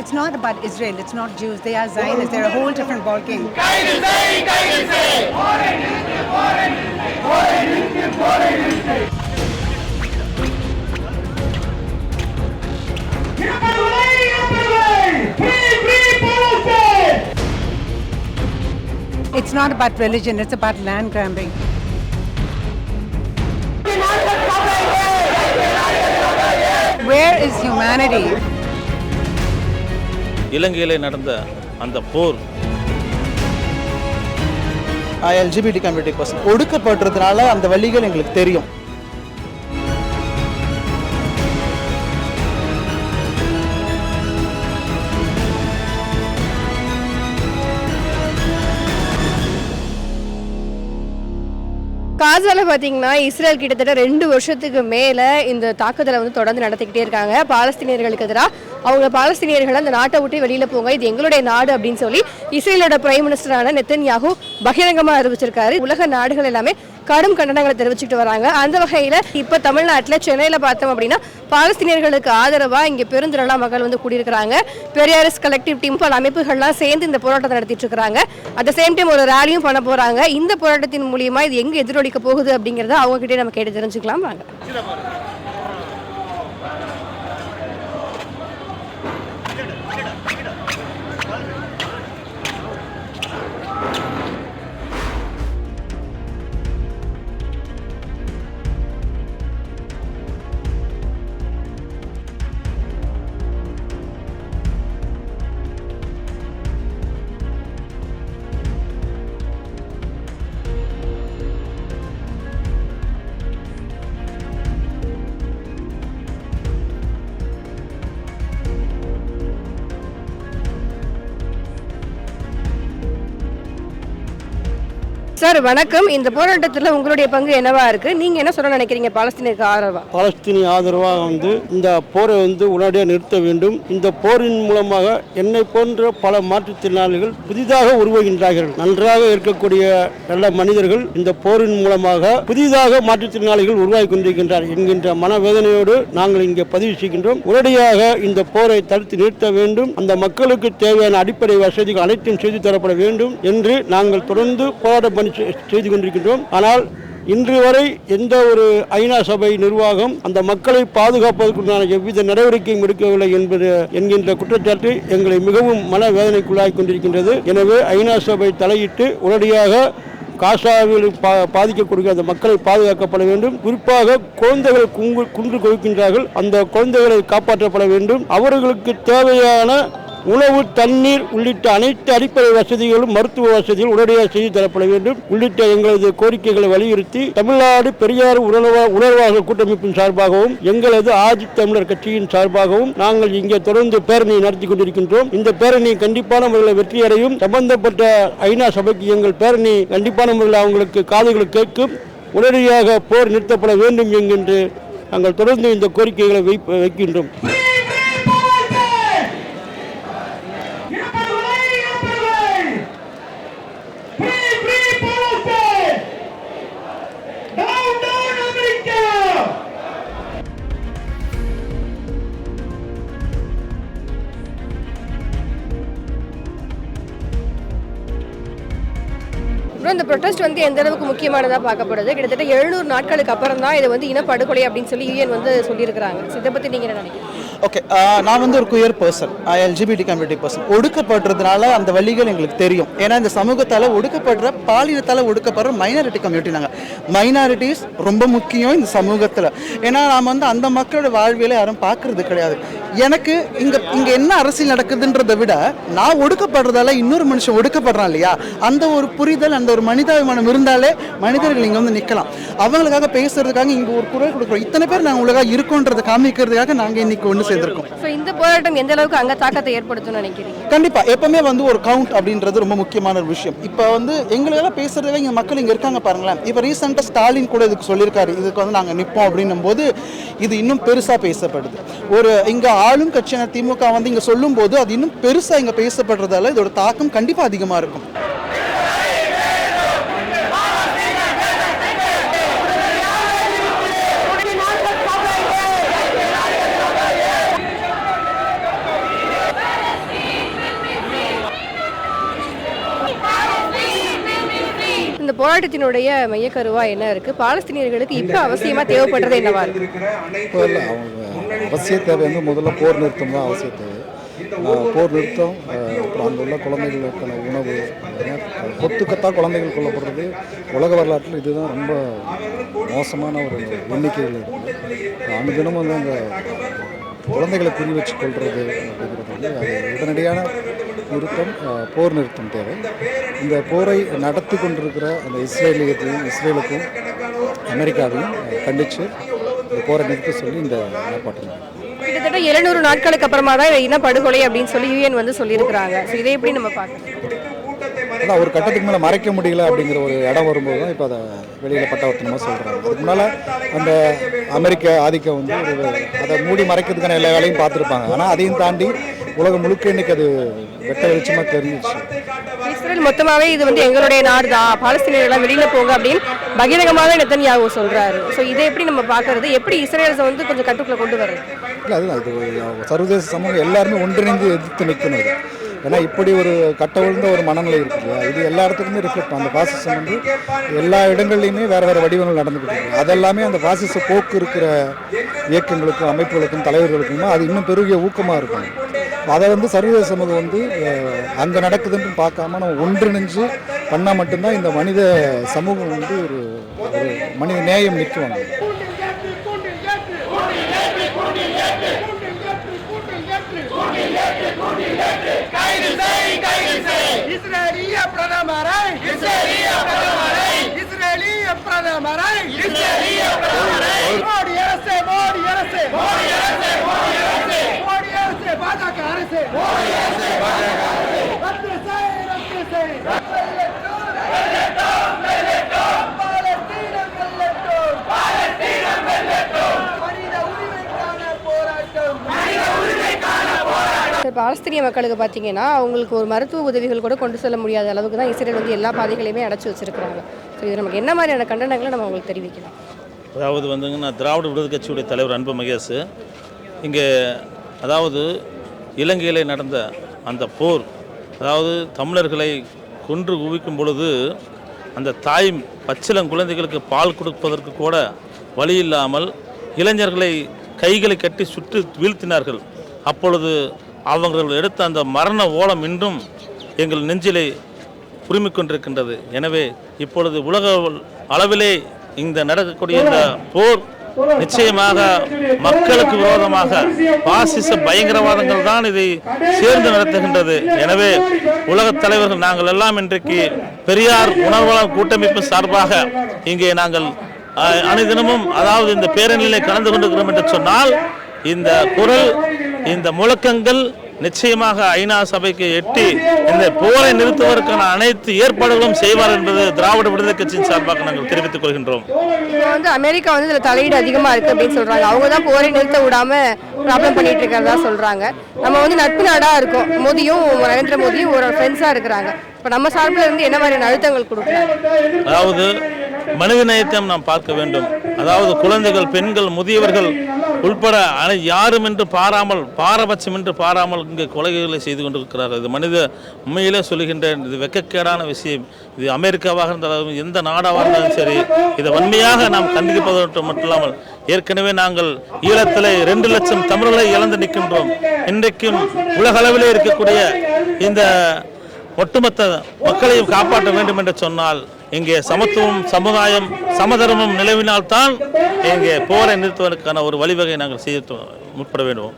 It's not about Israel, it's not Jews, they are Zionists, they're a whole different ballgame. It's not about religion, it's about land grabbing. Where is humanity? இலங்கையிலே நடந்த அந்த போர் LGBT community person ஒடுக்கப்படுறதுனால அந்த வழிகள் எங்களுக்கு தெரியும். காசால பார்த்தீங்கன்னா Israel கிட்டத்தட்ட 2 வருஷத்துக்கு மேலே இந்த தாக்குதலை வந்து தொடர்ந்து நடத்திக்கிட்டே இருக்காங்க. பாலஸ்தீனியர்களுக்கு எதிராக அவங்க பாலஸ்தீனியர்கள் அந்த நாட்டை விட்டு வெளியில் போங்க, இது எங்களுடைய நாடு அப்படின்னு சொல்லி இஸ்ரேலோட பிரைம் மினிஸ்டரான நெத்தன்யாஹூ பகிரங்கமாக அறிவிச்சிருக்காரு. உலக நாடுகள் எல்லாமே கடும் கண்டனங்களை தெரிவிச்சுட்டு வராங்க. அந்த வகையில் இப்போ தமிழ்நாட்டில் சென்னையில் பார்த்தோம் அப்படின்னா பாலஸ்தீனியர்களுக்கு ஆதரவாக இங்கே பெருந்திரளாக மக்கள் வந்து கூடியிருக்கிறாங்க. பெரியாரிஸ் கலெக்டிவ் டீம் பல அமைப்புகள்லாம் சேர்ந்து இந்த போராட்டத்தை நடத்திட்டு இருக்கிறாங்க. அட் த சேம் டைம் ஒரு ரேலியும் பண்ண போகிறாங்க. இந்த போராட்டத்தின் மூலியமா இது எங்கே எதிரொலிக்க போகுது அப்படிங்கிறத அவங்க கிட்டே நம்ம கேட்டு தெரிஞ்சுக்கலாம் வாங்க. சார் வணக்கம். இந்த போராட்டத்தில் உங்களுடைய பங்கு என்னவா இருக்கு? நீங்க என்ன சொல்ல நினைக்கிறீங்க? பாலஸ்தீனுக்கு ஆதரவா? பாலஸ்தீனிய ஆதரவாக இந்த போரை உடனடியாக நிறுத்த வேண்டும். இந்த போரின் மூலமாக என்னை போன்ற பல மாற்றுத்திறனாளிகள் புதிதாக உருவாகின்றார்கள். நன்றாக இருக்கக்கூடிய நல்ல மனிதர்கள் இந்த போரின் மூலமாக புதிதாக மாற்றுத்திறனாளிகள் உருவாகி கொண்டிருக்கின்றார் என்கின்ற மனவேதனையோடு நாங்கள் இங்கே பதிவு செய்கின்றோம். உடனடியாக இந்த போரை தடுத்து நிறுத்த வேண்டும். அந்த மக்களுக்கு தேவையான அடிப்படை வசதிகள் அனைத்தும் செய்து தரப்பட வேண்டும் என்று நாங்கள் தொடர்ந்து போராட்டம் செய்து கொண்டிருக்கின்றோம். ஆனால் இன்று வரை எந்த ஒரு ஐநா சபை நிர்வாகம் அந்த மக்களை பாதுகாப்பதற்குண்டான எவ்வித நடவடிக்கையும் எடுக்கவில்லை என்கின்ற குற்றச்சாட்டு எங்களை மிகவும் மனவேதனைக்குள்ளாகி கொண்டிருக்கின்றது. எனவே ஐநா சபை தலையிட்டு உடனடியாக காசாவில் பாதிக்கக்கூடிய அந்த மக்களை பாதுகாக்கப்பட வேண்டும். குறிப்பாக குழந்தைகள் குன்று குவிக்கின்றார்கள், அந்த குழந்தைகளை காப்பாற்றப்பட வேண்டும். அவர்களுக்கு தேவையான உணவு, தண்ணீர் உள்ளிட்ட அனைத்து அடிப்படை வசதிகளும் மருத்துவ வசதிகள் உடனடியாக செய்து தரப்பட வேண்டும் உள்ளிட்ட எங்களது கோரிக்கைகளை வலியுறுத்தி தமிழ்நாடு பெரியார் உணர்வாளர் கூட்டமைப்பின் சார்பாகவும் எங்களது ஆதி தமிழர் கட்சியின் சார்பாகவும் நாங்கள் இங்கே தொடர்ந்து பேரணியை நடத்தி கொண்டிருக்கின்றோம். இந்த பேரணி கண்டிப்பான முறையில் வெற்றியடையும். சம்பந்தப்பட்ட ஐநா சபைக்கு எங்கள் பேரணி கண்டிப்பான முறையில் அவங்களுக்கு காதுகளை கேட்கும். உடனடியாக போர் நிறுத்தப்பட வேண்டும் என்கின்ற நாங்கள் தொடர்ந்து இந்த கோரிக்கைகளை வைக்கின்றோம். இந்த ப்ரொட்டஸ்ட் வந்து எந்த அளவுக்கு முக்கியமானதாக பார்க்கப்படுது? கிட்டத்தட்ட 700 நாட்களுக்கு அப்புறம் தான் இது வந்து இனப்படுகொலை அப்படின்னு சொல்லி யூஎன் வந்து சொல்லியிருக்கிறாங்க. இதை பற்றி நீங்கள் என்ன நினைக்கிறீங்க? ஓகே, நான் ஒரு queer person, LGBT community person. ஒடுக்கப்படுறதுனால அந்த வழிகள் எங்களுக்கு தெரியும். ஏன்னா இந்த சமூகத்தால் ஒடுக்கப்படுற பாலினத்தால் ஒடுக்கப்படுற மைனாரிட்டி கம்யூனிட்டி. நாங்கள் மைனாரிட்டிஸ் ரொம்ப முக்கியம் இந்த சமூகத்தில். ஏன்னா நாம் அந்த மக்களோட வாழ்வியலை யாரும் பார்க்கறது கிடையாது. எனக்கு இங்கே என்ன அரசியல் நடக்குதுன்றதை விட நான் ஒடுக்கப்படுறதால இன்னொரு மனுஷன் ஒடுக்கப்படுறான் இல்லையா, அந்த ஒரு புரிதல், அந்த ஒரு மனிதாபிமானம் இருந்தாலே மனிதர்கள் இங்கே நிற்கலாம். அவங்களுக்காக பேசுறதுக்காக இங்கே ஒரு குரல் கொடுக்குறோம். இத்தனை பேர் நாங்கள் உலகாக இருக்கோன்றதை காமிக்கிறதுக்காக நாங்கள் இன்னைக்கு ஒன்று சேர்ந்திருக்கோம். இந்த போராட்டம் எந்த அளவுக்கு அங்கே தாக்கத்தை ஏற்படுத்தும்னு நினைக்கிறீங்க? கண்டிப்பா எப்பவுமே ஒரு கவுண்ட் அப்படின்றது ரொம்ப முக்கியமான ஒரு விஷயம். இப்போ எங்களெல்லாம் பேசுறதுவே இங்கே மக்கள் இங்கே இருக்காங்க பாருங்களேன். இப்போ ரீசெண்டாக ஸ்டாலின் கூட இதுக்கு சொல்லியிருக்காரு, இதுக்கு நாங்கள் நிற்போம் அப்படின்னும் போது இது இன்னும் பெருசாக பேசப்படுது. ஒரு இங்கே ஆளும் கட்சியான திமுக இங்கே சொல்லும் போது அது இன்னும் பெருசாக இங்கே பேசப்படுறதால இதோட தாக்கம் கண்டிப்பாக அதிகமாக இருக்கும். போராட்டத்தினுடைய மையக்கருவா என்ன இருக்கு? பாலஸ்தீனியர்களுக்கு இப்போ அவசியமா தேவைப்படுறது என்னவா இருக்கு? இப்போ இல்லை, அவங்க அவசிய தேவை வந்து முதல்ல போர் நிறுத்தம் தான் அவசிய தேவை. போர் நிறுத்தம், அப்புறம் அங்கே உள்ள குழந்தைகளுக்கான உணவு, கொத்துக்கத்தான் குழந்தைகள் கொல்லப்படுறது உலக வரலாற்றில் இதுதான் ரொம்ப மோசமான ஒரு எண்ணிக்கைகள் இருக்குது. அனுதினமும் வந்து அந்த குழந்தைகளை குறி வச்சு கொள்வது அப்படிங்கிறது வந்து அது உடனடியான நிறுத்தம், போர் நிறுத்தம் தேவை. இந்த போரை நடத்தி கொண்டிருக்கிற அந்த இஸ்ரேலுக்கும் அமெரிக்காவையும் கண்டித்து இந்த போரை நிறுத்த சொல்லி இந்த ஆர்ப்பாட்டம். கிட்டத்தட்ட 700 நாட்களுக்கு அப்புறமா தான் இனப்படுகொலை அப்படின்னு சொல்லி யூஎன் வந்து சொல்லியிருக்கிறாங்க. ஸோ இதை எப்படி நம்ம பார்க்கணும்? அதான் ஒரு கட்டத்துக்கு மேலே மறைக்க முடியல அப்படிங்கிற ஒரு இடம் வரும்போது தான் இப்போ அதை வெளியில் பட்டவர்த்தனமாக சொல்கிறாங்க. அதுக்கு முன்னால் அந்த அமெரிக்க ஆதிக்கம் வந்து அதை மூடி மறைக்கிறதுக்கான எல்லா வேலையும் பார்த்துருப்பாங்க. ஆனால் அதையும் தாண்டி உலகம் முழுக்க இன்னைக்கு அது வெட்ட வெளிச்சமாக தெரிஞ்சிச்சு. இஸ்ரேல் மொத்தமாகவே இது வந்து எங்களுடைய நாடு தான், பாலஸ்தீனியர்கள்லாம் வெளியில் போங்க அப்படின்னு பகிரங்கமாக நெத்தன்யாகு சொல்கிறாரு. ஸோ இதை எப்படி நம்ம பார்க்கறது? எப்படி இஸ்ரேல்ஸை வந்து கொஞ்சம் கட்டுக்குள்ளே கொண்டு வர்றது? இல்லை, அதுதான் இது சர்வதேச சமூகம் எல்லாருமே ஒன்றிணைந்து எதிர்த்து நிற்கணும். இது ஏன்னா இப்படி ஒரு கட்டவிழ்ந்த ஒரு மனநிலை இருக்குது இல்லையா, இது எல்லா இடத்துக்குமே ரிஃப்ளெக்ட். அந்த பாசிசம் வந்து எல்லா இடங்கள்லையுமே வேறு வேறு வடிவங்கள் நடந்துக்கிட்டு இருக்கு. அதெல்லாமே அந்த பாசிச போக்கு இருக்கிற இயக்கங்களுக்கும் அமைப்புகளுக்கும் தலைவர்களுக்கும் அது இன்னும் பெருகிய ஊக்கமாக இருக்கும். அதை வந்து சர்வதேச சமூகம் வந்து அங்கே நடக்குதுன்னு பார்க்காம நம்ம ஒன்றிணைஞ்சு பண்ணால் மட்டும்தான் இந்த மனித சமூகம் வந்து ஒரு மனித நேயம் நிற்குவாங்க. பாலஸ்தீனிய மக்களுக்கு பார்த்தீங்கன்னா அவங்களுக்கு ஒரு மருத்துவ உதவிகள் கூட கொண்டு செல்ல முடியாத அளவுக்கு தான் இஸ்ரேல் வந்து எல்லா பாதைகளையுமே அடைச்சி வச்சிருக்கிறாங்க. ஸோ இது நமக்கு என்ன மாதிரியான கண்டனங்களை நம்ம அவங்களுக்கு தெரிவிக்கலாம்? அதாவது வந்துங்கன்னா திராவிட விடுதலை கட்சியுடைய தலைவர் அன்பு மகேஷ் இங்கே அதாவது இலங்கையிலே நடந்த அந்த போர், அதாவது தமிழர்களை கொன்று குவிக்கும் பொழுது அந்த தாய் பச்சிளம் குழந்தைகளுக்கு பால் கொடுப்பதற்கு கூட வழி இல்லாமல் இளைஞர்களை கைகளை கட்டி சுட்டு வீழ்த்தினார்கள். அப்பொழுது அவர்கள் எடுத்த அந்த மரண ஓலம் இன்றும் எங்கள் நெஞ்சிலே உரிமை கொண்டிருக்கின்றது. எனவே இப்பொழுது உலக அளவிலே இந்த நடக்கக்கூடிய இந்த போர் நிச்சயமாக மக்களுக்கு விரோதமாக பாசிச பயங்கரவாதங்கள் தான் இதை சேர்ந்து நடத்துகின்றது. எனவே உலகத் தலைவர்கள் நாங்கள் எல்லாம் இன்றைக்கு பெரியார் உணர்வாளர் கூட்டமைப்பு சார்பாக இங்கே நாங்கள் அனைதினமும் அதாவது இந்த பேரணியிலே கலந்து கொண்டிருக்கிறோம் என்று சொன்னால் இந்த குரல், இந்த முழக்கங்கள் நிச்சயமாக ஐநா சபைக்கு எட்டி இந்த போரை நிறுத்துவதற்கான அனைத்து ஏற்பாடுகளும் செய்வார் என்பது திராவிட விடுதலை கட்சியின் சார்பாக நாங்கள் தெரிவித்துக் கொள்கின்றோம். வந்து அமெரிக்கா வந்து இதில் தலையீடு அதிகமாக இருக்குது அப்படின்னு சொல்கிறாங்க. அவங்க தான் போரை நிறுத்த விடாமல் ப்ராப்ளம் பண்ணிட்டு இருக்கிறதா சொல்கிறாங்க. நம்ம வந்து நட்பு நாடாக இருக்கோம், மோடியும் நரேந்திர மோடியும் ஒரு ஃப்ரெண்ட்ஸாக இருக்கிறாங்க. இப்போ நம்ம சார்பில் இருந்து என்ன மாதிரியான அழுத்தங்கள் கொடுக்குறாங்க? அதாவது மனித நேயத்தையும் நாம் பார்க்க வேண்டும். அதாவது குழந்தைகள், பெண்கள், முதியவர்கள் உள்பட யாரும் என்று பாராமல், பாரபட்சம் என்று பாராமல் இங்கே கொலைகளை செய்து கொண்டிருக்கிறார்கள். இது மனித உண்மையிலே சொல்லுகின்றேன், இது வெட்கக்கேடான விஷயம். இது அமெரிக்காவாக இருந்தாலும் எந்த நாடாக இருந்தாலும் சரி, இதை வன்மையாக நாம் கண்டிப்பதற்கு மட்டுமில்லாமல் ஏற்கனவே நாங்கள் ஈழத்தில் 2 லட்சம் தமிழர்களை இழந்து நிற்கின்றோம். இன்றைக்கும் உலகளவிலே இருக்கக்கூடிய இந்த ஒட்டுமொத்த மக்களையும் காப்பாற்ற வேண்டும் என்று சொன்னால் இங்கே சமத்துவம், சமுதாயம், சமதர்மம் நிலவினால்தான் இங்கே போரை நிறுத்துவதற்கான ஒரு வழிவகை நாங்கள் செய்ய முற்பட வேண்டும்.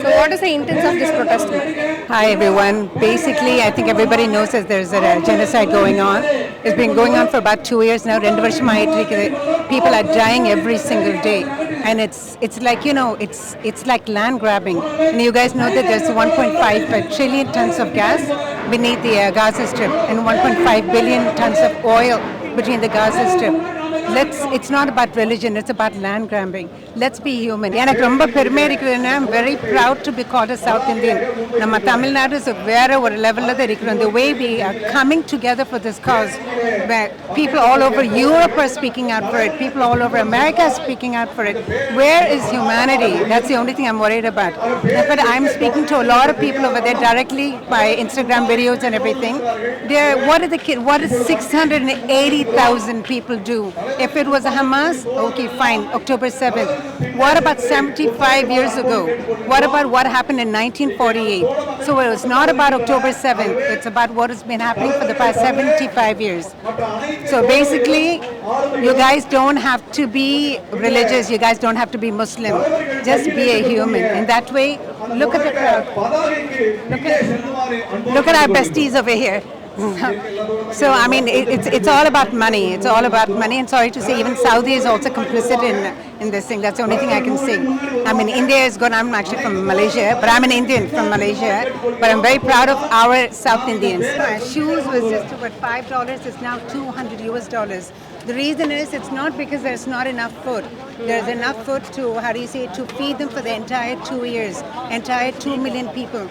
So what is the intent of this protest? Hi everyone. Basically, I think everybody knows that there's a genocide going on. It's been going on for about 2 years now. People are dying every single day, and it's like, you know, it's like land grabbing. And you guys know that there's 1.5 trillion tons of gas beneath the Gaza Strip, and 1.5 billion tons of oil between the Gaza Strip. it's not about religion, it's about land grabbing. Let's be human. எனக்கு ரொம்ப பெருமையா இருக்குதுன்னா I'm very proud to be called a South Indian. நம்ம தமிழ்நாடு வேற ஒரு லெவல்ல தான் இருக்கிறோம். The way we are coming together for this cause, where people all over Europe are speaking out for it, people all over America are speaking out for it. Where is humanity? That's the only thing I'm worried about. But I'm speaking to a lot of people over there directly by Instagram videos and everything. What does 680,000 people do? If it was a Hamas, okay, fine, October 7th. What about 75 years ago? What about what happened in 1948? So it was not about October 7th. It's about what has been happening for the past 75 years. So basically, you guys don't have to be religious. You guys don't have to be Muslim. Just be a human. In that way, look at the crowd. Look at our besties over here. So I mean, it's all about money. It's all about money. And sorry to say, even Saudi is also complicit in this thing. That's the only thing I can say. I mean, India is good. I'm actually from Malaysia, but I'm an Indian from Malaysia. But I'm very proud of our South Indians. Shoes was just about $5. It's now $200. The reason is it's not because there's not enough food. There's enough food to, to feed them for the entire 2 years, entire 2 million people.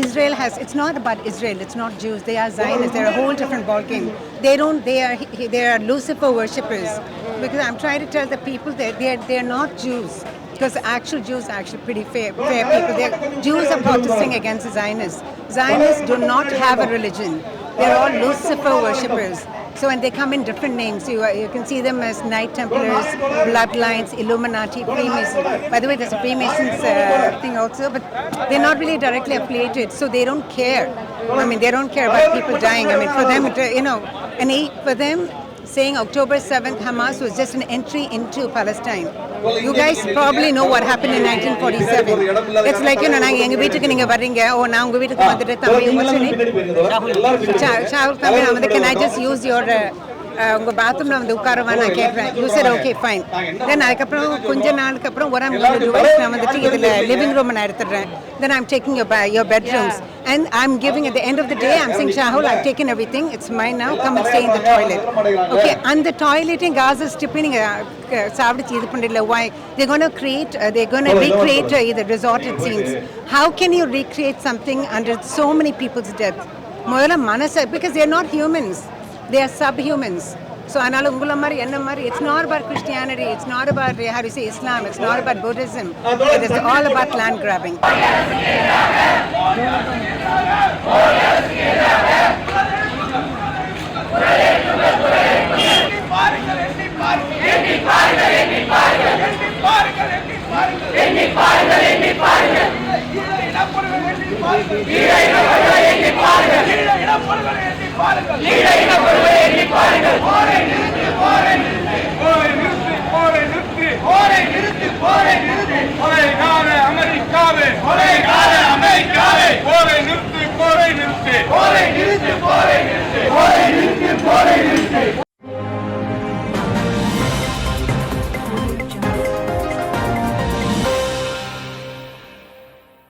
Israel has, it's not about Israel, it's not Jews, they are Zionists, they're a whole different ballgame. They are Lucifer worshippers. Because I'm trying to tell the people that they're not Jews. Because actual Jews are actually pretty fair people. Jews are protesting against the Zionists. Zionists do not have a religion. They're all Lucifer worshippers. So when they come in different names, you can see them as Knight Templars, Bloodlines, Illuminati, Freemasons. By the way, there's a Freemasons thing also, but they're not really directly affiliated, so they don't care. I mean, they don't care about people dying. I mean, for them, for them, saying October 7th, Hamas was just an entry into Palestine. You guys probably know what happened in 1947. It's like, நாங்க எங்க வீட்டுக்கு நீங்க வர்றீங்க, நான் உங்க வீட்டுக்கு வந்துட்டு Shahul, can I just use your உங்க பாத்ரூம்ல வந்து உட்காரவா நான் கேட்கிறேன். You said okay fine. Then அதுக்கப்புறம் கொஞ்ச நாளுக்கு அப்புறம் what I'm going to do is நான் வந்துட்டு இதுல லிவிங் ரூம் நான் எடுத்துறேன். Then I'm taking your bedrooms and I'm giving at the end of the day I'm saying Shahul, I've taken everything, it's mine now, come and stay in the toilet. Okay, and the toilet in Gaza Strip நீங்க சாப்பிட்டு இது பண்றீங்க. Why? They're going to recreate the resort it seems. How can you recreate something under so many people's death? முதல்ல மனசு, because they're not humans. They are subhumans. So anala ungula mari enna mari, it's not about Christianity, it's not about Islam, it's not about Buddhism. It is all about land grabbing. எண்ணி பாருங்கள்